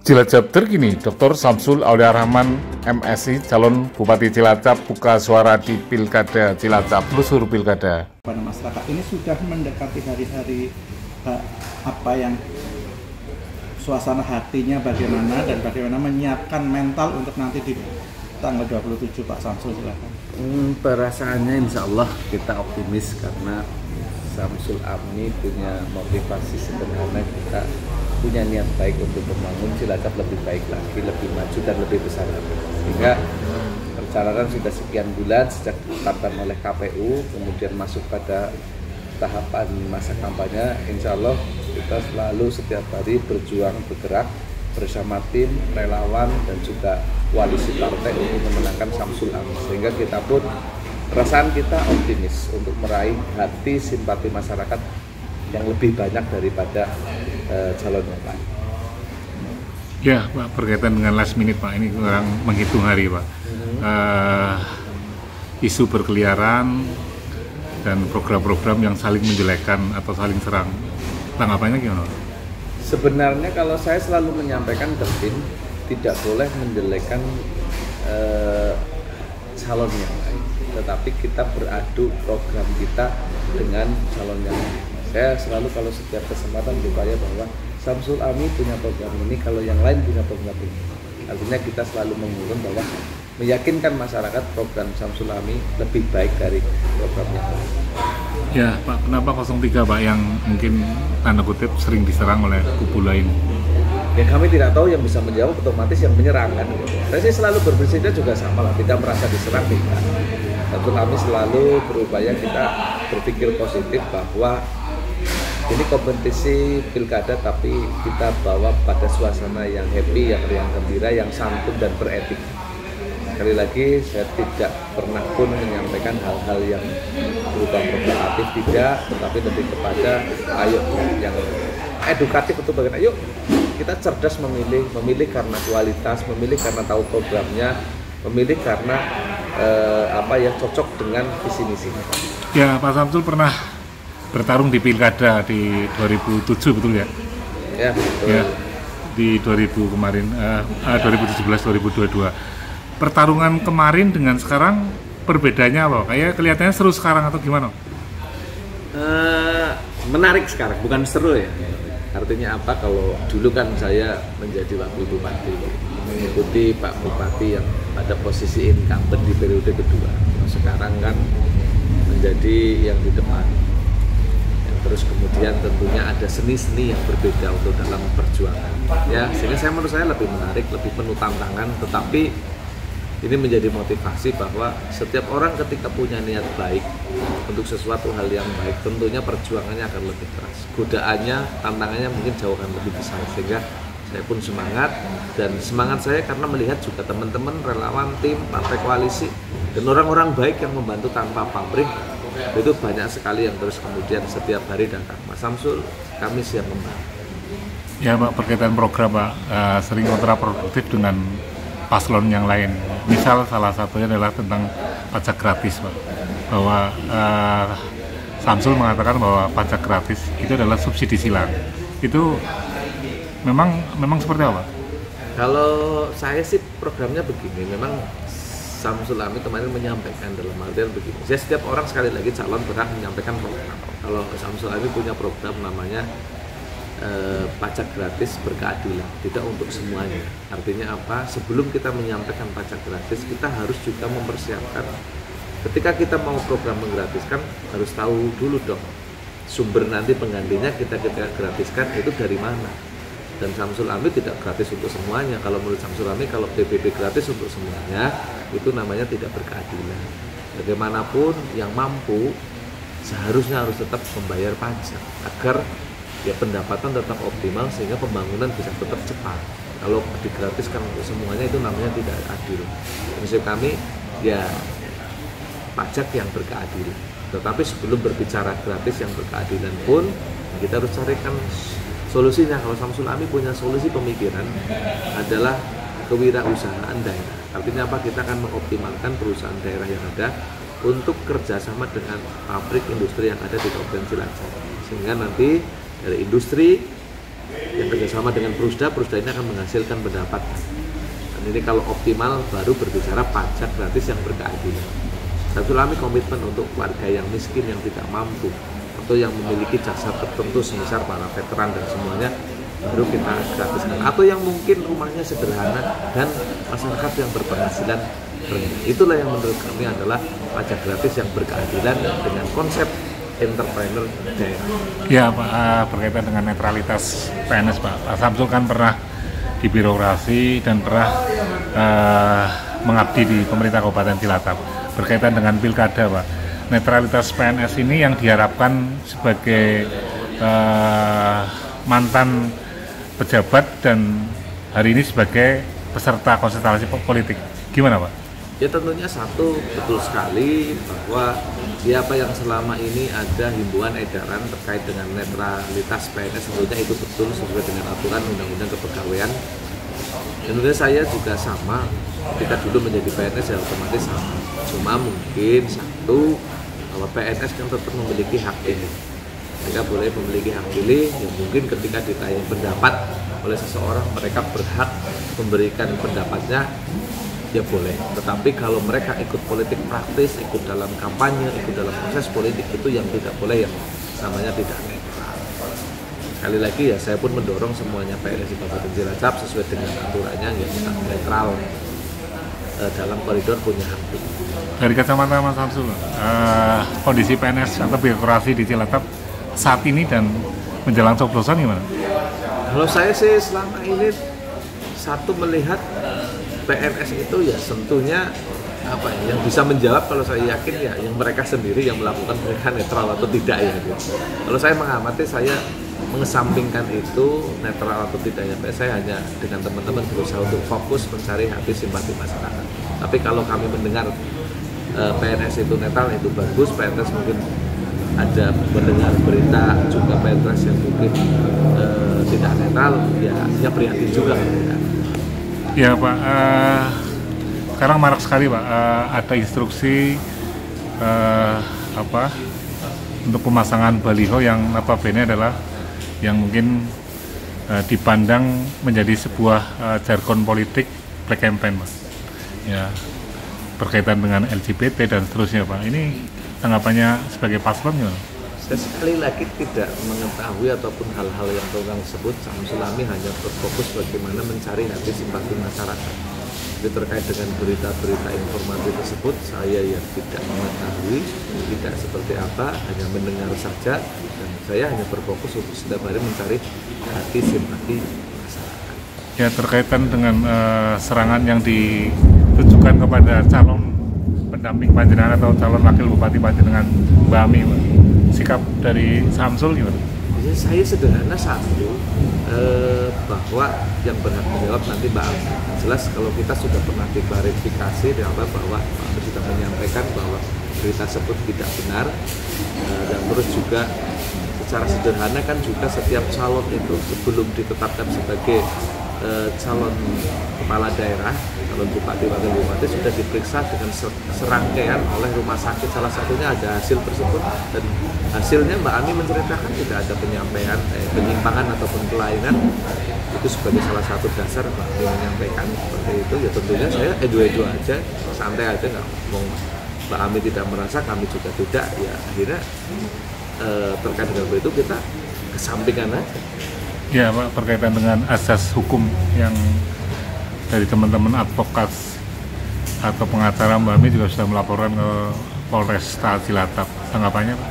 Cilacap terkini, Dr. Samsul Aulia Rahman, MSI, calon Bupati Cilacap, buka suara di Pilkada Cilacap, seluruh pilkada. Pada masyarakat ini sudah mendekati hari-hari apa yang suasana hatinya bagaimana dan bagaimana menyiapkan mental untuk nanti di tanggal 27 Pak Samsul, silakan. Perasaannya insya Allah kita optimis karena Samsul Ami punya motivasi sederhana, kita punya niat baik untuk membangun Cilacap lebih baik lagi, lebih maju dan lebih besar lagi. Sehingga perjalanan sudah sekian bulan sejak ditetapkan oleh KPU, kemudian masuk pada tahapan masa kampanye. Insya Allah kita selalu setiap hari berjuang, bergerak bersama tim, relawan dan juga koalisi partai untuk memenangkan Samsul Ami. Sehingga kita pun, perasaan kita optimis untuk meraih hati simpati masyarakat yang lebih banyak daripada calon yang lain. Ya Pak, berkaitan dengan last minute Pak, ini kurang menghitung hari Pak. Isu berkeliaran dan program-program yang saling menjelekkan atau saling serang, tanggapannya gimana? Sebenarnya kalau saya selalu menyampaikan ke tim, tidak boleh menjelekkan calon yang lain, tetapi kita beradu program kita dengan calon yang lain. Saya selalu kalau setiap kesempatan berupaya bahwa Samsul Ami punya program ini, kalau yang lain punya program ini. Artinya kita selalu mengurung bahwa meyakinkan masyarakat program Samsul Ami lebih baik dari program yang lain. Ya Pak, kenapa 03 Pak yang mungkin tanda kutip sering diserang oleh kubu lain? Ya kami tidak tahu, yang bisa menjawab otomatis yang menyerang kan. Saya sih selalu berprinsipnya juga sama lah, tidak merasa diserang tidak. Tentu kami selalu berupaya kita berpikir positif bahwa ini kompetisi pilkada, tapi kita bawa pada suasana yang happy, yang gembira, yang santun dan beretik. Sekali lagi, saya tidak pernah pun menyampaikan hal-hal yang berupa provokatif, tidak, tetapi lebih kepada ayo yang edukatif untuk bagaimana, ayo kita cerdas memilih karena kualitas, memilih karena tahu programnya, memilih karena apa yang cocok dengan visi misinya. Ya Pak Samsul pernah bertarung di pilkada di 2007 betul ya? Ya betul. Ya, di 2000 kemarin, 2017-2022. Pertarungan kemarin dengan sekarang perbedaannya apa? Kayak kelihatannya seru sekarang atau gimana? Menarik sekarang, bukan seru ya. Artinya apa? Kalau dulu kan saya menjadi wakil bupati, mengikuti Pak Bupati yang pada posisi incumbent di periode kedua. Sekarang kan menjadi yang di depan. Terus kemudian tentunya ada seni-seni yang berbeda untuk dalam perjuangan. Ya, sehingga menurut saya lebih menarik, lebih penuh tantangan, tetapi ini menjadi motivasi bahwa setiap orang ketika punya niat baik untuk sesuatu hal yang baik, tentunya perjuangannya akan lebih keras. Godaannya, tantangannya mungkin jauh akan lebih besar, sehingga saya pun semangat, dan semangat saya karena melihat juga teman-teman relawan, tim, partai koalisi, dan orang-orang baik yang membantu tanpa pamrih. Itu banyak sekali yang terus kemudian setiap hari datang. Mas Samsul, kami siap membantu. Ya Pak, berkaitan program Pak, sering kontraproduktif dengan paslon yang lain. Misal salah satunya adalah tentang pajak gratis Pak, bahwa Samsul mengatakan bahwa pajak gratis itu adalah subsidi silang. Itu memang seperti apa? Kalau saya sih programnya begini, memang Samsul Ami kemarin menyampaikan dalam artian begini. Saya setiap orang sekali lagi calon berhak menyampaikan program. Kalau Samsul Ami punya program namanya pajak gratis berkeadilan, tidak untuk semuanya. Artinya apa? Sebelum kita menyampaikan pajak gratis, kita harus juga mempersiapkan. Ketika kita mau program menggratiskan, harus tahu dulu dong sumber nanti penggantinya kita gratiskan itu dari mana. Dan Samsul Ami tidak gratis untuk semuanya. Kalau menurut Samsul Ami, kalau PBB gratis untuk semuanya, itu namanya tidak berkeadilan. Bagaimanapun yang mampu seharusnya harus tetap membayar pajak agar ya pendapatan tetap optimal, sehingga pembangunan bisa tetap cepat. Kalau digratiskan untuk semuanya, itu namanya tidak adil. Prinsip kami ya pajak yang berkeadilan. Tetapi sebelum berbicara gratis yang berkeadilan pun, kita harus carikan solusinya. Kalau Samsul Ami punya solusi pemikiran adalah kewirausahaan daerah. Artinya apa? Kita akan mengoptimalkan perusahaan daerah yang ada untuk kerjasama dengan pabrik industri yang ada di Kabupaten Cilacap. Sehingga nanti dari industri yang kerjasama dengan Prusda ini akan menghasilkan pendapat. Dan ini kalau optimal baru berbicara pajak gratis yang berkeadilan. Samsul Ami komitmen untuk warga yang miskin, yang tidak mampu, atau yang memiliki jasa tertentu, semisal para veteran dan semuanya, baru kita gratiskan. Atau yang mungkin rumahnya sederhana dan masyarakat yang berpenghasilan rendah. Itulah yang menurut kami adalah pajak gratis yang berkeadilan dengan konsep entrepreneur daerah. Ya Pak, berkaitan dengan netralitas PNS Pak Samsul kan pernah di birokrasi dan pernah mengabdi di pemerintah Kabupaten Cilacap. Berkaitan dengan pilkada Pak, netralitas PNS ini yang diharapkan sebagai mantan pejabat dan hari ini sebagai peserta konsultasi politik, gimana Pak? Ya tentunya satu, betul sekali bahwa siapa yang selama ini ada himbauan edaran terkait dengan netralitas PNS, tentunya itu betul sesuai dengan aturan Undang-Undang Kepegawaian. Tentunya saya juga sama, ketika dulu menjadi PNS ya otomatis sama. Cuma mungkin satu, bahwa PNS kan tetap memiliki hak pilih. Mereka boleh memiliki hak pilih, yang mungkin ketika ditanya pendapat oleh seseorang, mereka berhak memberikan pendapatnya, ya boleh. Tetapi kalau mereka ikut politik praktis, ikut dalam kampanye, ikut dalam proses politik, itu yang tidak boleh, yang namanya tidak netral. Sekali lagi ya, saya pun mendorong semuanya PNS di Kabupaten Cilacap sesuai dengan aturannya, ya kita netral dalam koridor punya hak pilih. Dari kacamata Mas Samsul, kondisi PNS atau birokrasi di Cilacap saat ini dan menjelang coblosan gimana? Kalau saya sih selama ini satu melihat PNS itu ya tentunya apa ya, yang bisa menjawab kalau saya yakin ya yang mereka sendiri yang melakukan mereka netral atau tidak ya gitu. Kalau saya mengamati, saya mengesampingkan itu netral atau tidaknya, saya hanya dengan teman-teman berusaha untuk fokus mencari hati simpati masyarakat. Tapi kalau kami mendengar PNS itu netral, itu bagus. PNS mungkin ada mendengar berita juga PNS yang mungkin tidak netral, ya prihatin juga. Ya Pak, sekarang marak sekali Pak, ada instruksi untuk pemasangan baliho yang notabene adalah yang mungkin dipandang menjadi sebuah jargon politik black campaign Pak. Ya, berkaitan dengan LGBT dan seterusnya Pak. Ini tanggapannya sebagai paslon gimana? Saya sekali lagi tidak mengetahui ataupun hal-hal yang orang sebut. Samsul Ami hanya berfokus bagaimana mencari hati simpati masyarakat. Jadi terkait dengan berita-berita informasi tersebut, saya yang tidak mengetahui, tidak seperti apa, hanya mendengar saja, dan saya hanya berfokus untuk setiap hari mencari hati simpati masyarakat. Ya, terkaitan dengan serangan yang ditujukan kepada calon pendamping Panjenengan atau calon wakil bupati Panjenengan Mbak Ami, sikap dari Samsul gimana? Ya, saya sederhana satu, bahwa yang berhak menjawab nanti Mbak Ami. Jelas kalau kita sudah pernah diklarifikasi bahwa Pak Ami sudah menyampaikan bahwa berita tersebut tidak benar, dan terus juga secara sederhana kan juga setiap calon itu sebelum ditetapkan sebagai calon kepala daerah, calon bupati, wakil bupati sudah diperiksa dengan serangkaian oleh rumah sakit. Salah satunya ada hasil tersebut, dan hasilnya Mbak Ami menceritakan tidak ada penyampaian penyimpangan ataupun kelainan. Itu sebagai salah satu dasar Mbak Ami menyampaikan seperti itu. Ya tentunya saya edu aja, santai aja, nggak mau Mbak Ami tidak merasa, kami juga tidak. Ya akhirnya terkait dengan itu kita kesampingan aja. Ya Pak, berkaitan dengan asas hukum yang dari teman-teman advokat atau pengacara Mbak Ami juga sudah melaporkan ke Polresta Cilacap. Tanggapannya Pak?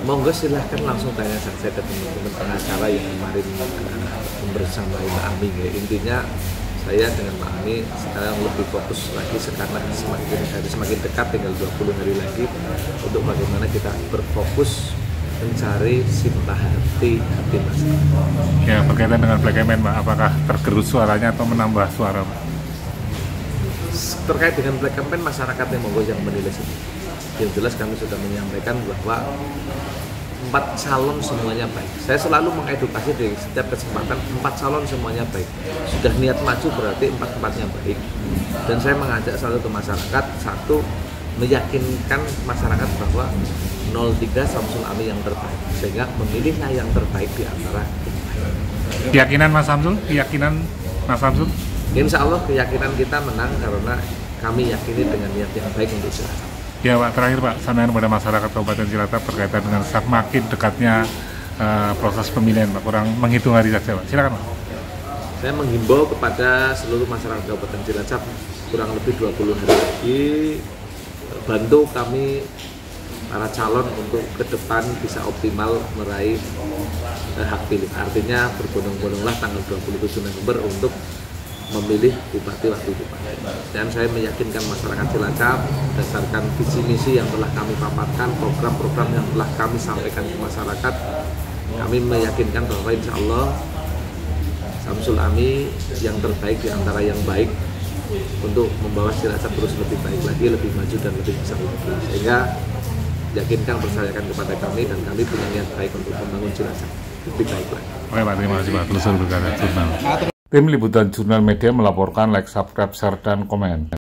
Monggo silahkan langsung tanya saja ke teman-teman pengacara yang kemarin bersama Mbak Ami. Ya. Intinya saya dengan Mbak Ami sekarang lebih fokus lagi sekarang semakin dekat, tinggal 20 hari lagi untuk bagaimana kita berfokus mencari simpati hati masyarakat. Ya, berkaitan dengan black campaign Pak, apakah tergerus suaranya atau menambah suara Pak? Terkait dengan black campaign, masyarakat yang monggo yang menilai sendiri. Yang jelas kami sudah menyampaikan bahwa 4 calon semuanya baik. Saya selalu mengedukasi di setiap kesempatan, 4 calon semuanya baik. Sudah niat maju berarti 4-4-nya baik. Dan saya mengajak selalu ke masyarakat, satu, meyakinkan masyarakat bahwa 03 Samsul Ami yang terbaik, sehingga memilihlah yang terbaik di antara yang baik. Keyakinan Mas Samsul? Keyakinan Mas Samsul? Insya Allah keyakinan kita menang karena kami yakini dengan niat yang baik untuk Cilacap. Ya Pak, terakhir Pak, sampean kepada masyarakat Kabupaten Cilacap berkaitan dengan semakin dekatnya proses pemilihan Pak, kurang menghitung hari saja Pak. Silakan Pak. Saya menghimbau kepada seluruh masyarakat Kabupaten Cilacap kurang lebih 20 hari lagi bantu kami para calon untuk ke depan bisa optimal meraih hak pilih. Artinya berbondong-bondonglah tanggal 27 November untuk memilih bupati wakil bupati. Dan saya meyakinkan masyarakat Cilacap berdasarkan visi misi yang telah kami paparkan, program-program yang telah kami sampaikan ke masyarakat, kami meyakinkan bahwa insya Allah Samsul Ami yang terbaik di antara yang baik untuk membawa Cilacap terus lebih baik lagi, lebih maju dan lebih besar lagi. Sehingga yakinkan, percayakan kepada kami dan kami punya niat baik untuk membangun Cilacap lebih baik lagi. Oke Pak, terima kasih Pak. Telusur Berkata Jurnal. Tim Liputan Jurnal Media melaporkan, like, subscribe, share, dan komen.